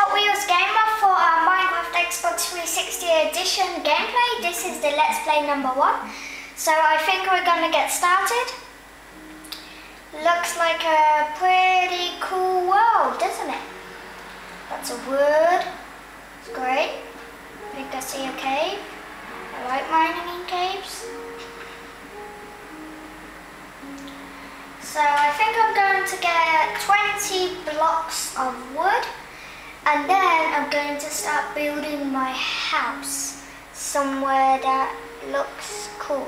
Hot Wheels Gamer for Minecraft Xbox 360 Edition gameplay. This is the Let's Play number 1. So I think we're gonna get started. Looks like a pretty cool world, doesn't it? Lots of wood. It's great. I think I see a cave. I like mining in caves. So I think I'm going to get 20 blocks of wood, and then I'm going to start building my house somewhere that looks cool.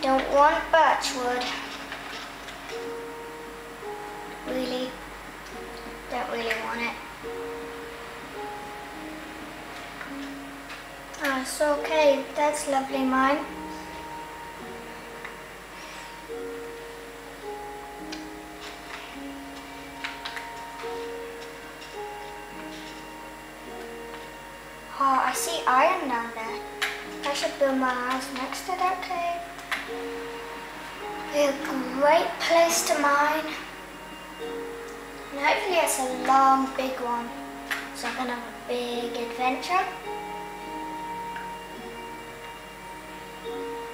Don't want birch wood. Really? Don't really want it. Oh, it's okay. That's lovely mine. Oh, I see iron down there. I should build my house next to that cave. Be a great place to mine. And hopefully it's a long, big one. So I'm gonna have a big adventure.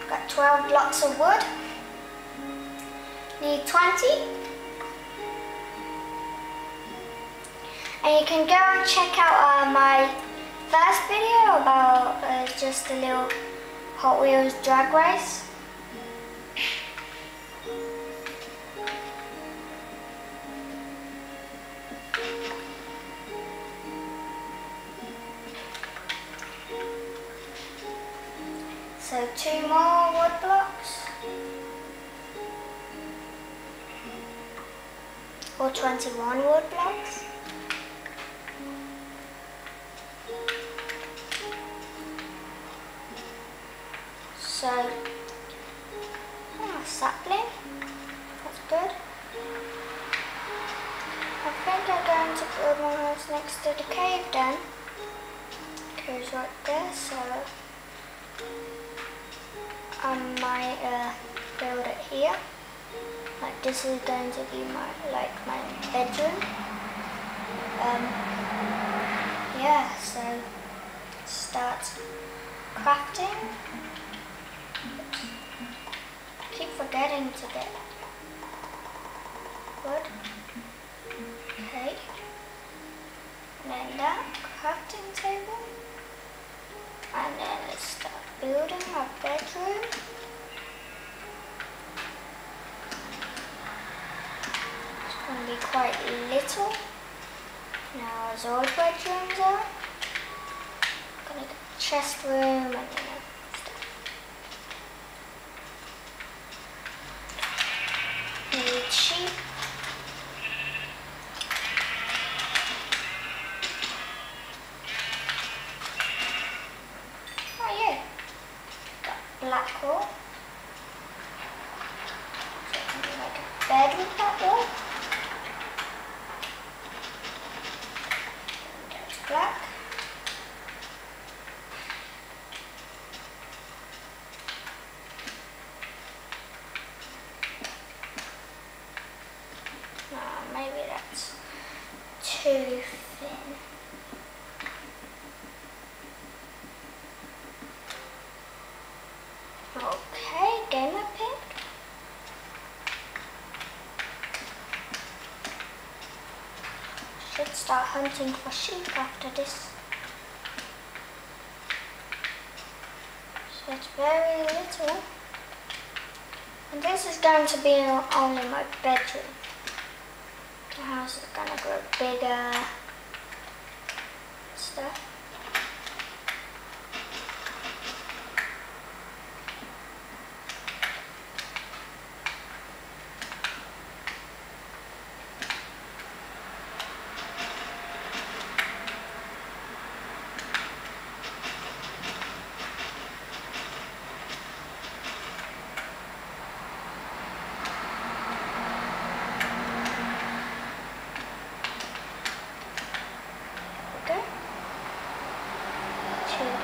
Got 12 blocks of wood. Need 20. And you can go and check out my first video about just a little Hot Wheels drag race. So 2 more wood blocks. Or 21 wood blocks. So, sapling, that's good. I think I'm going to build my house next to the cave then. Goes right there, so I might build it here. Like this is going to be my bedroom. Yeah, so start crafting. I keep forgetting to get wood. Okay. And then that crafting table. And then let's start building our bedroom. It's going to be quite little. Now as all bedrooms are. I'm going to get a chest room and need sheep. Oh yeah, got black wool. So I can do like a bed with that wool. And there's black. Maybe that's too thin. Okay, gamer pick. Should start hunting for sheep after this. So it's very little. And this is going to be only my bedroom. The house is gonna grow bigger stuff.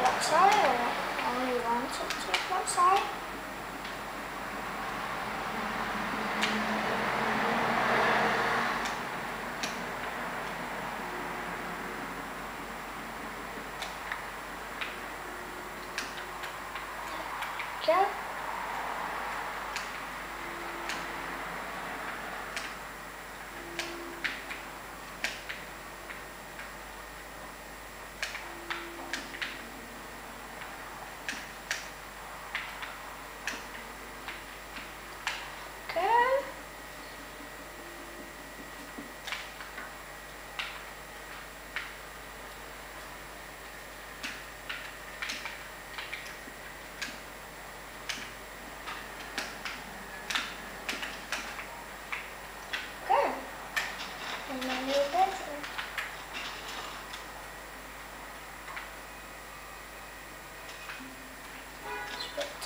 Outside, or only wanted to go outside.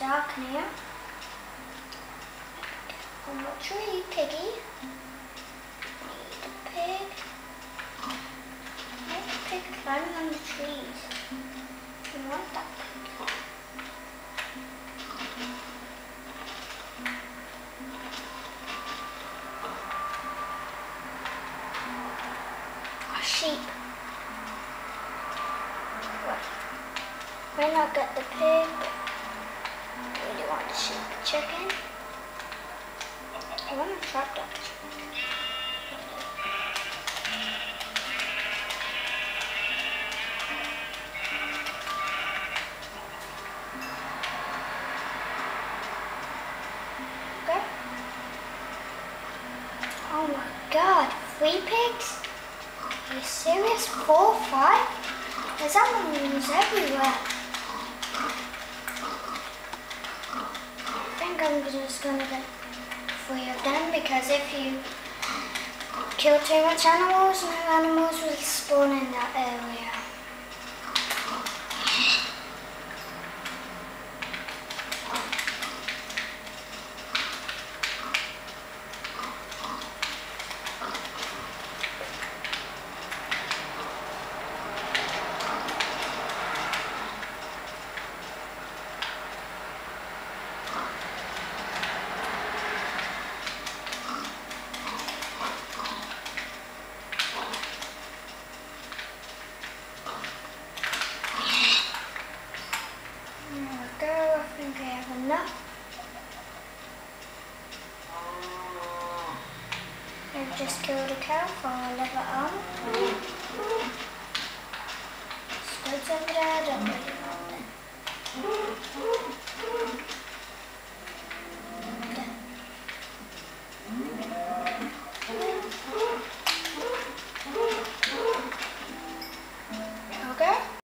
dark in here. On the tree, piggy. Need a pig. Make a pig climbing on the trees. You want that pig. A sheep. What? May not get the pig, but I really want the sheep. Chicken. I want to trap that chicken. Okay. Oh my god, 3 pigs? Are you serious? 4, 5? There's animals everywhere. I think I'm just gonna get 3 of them, because if you kill too much animals, no animals will spawn in that area. I think I have enough. I've just killed a cow for a liver arm. Squids over there, I don't really want them.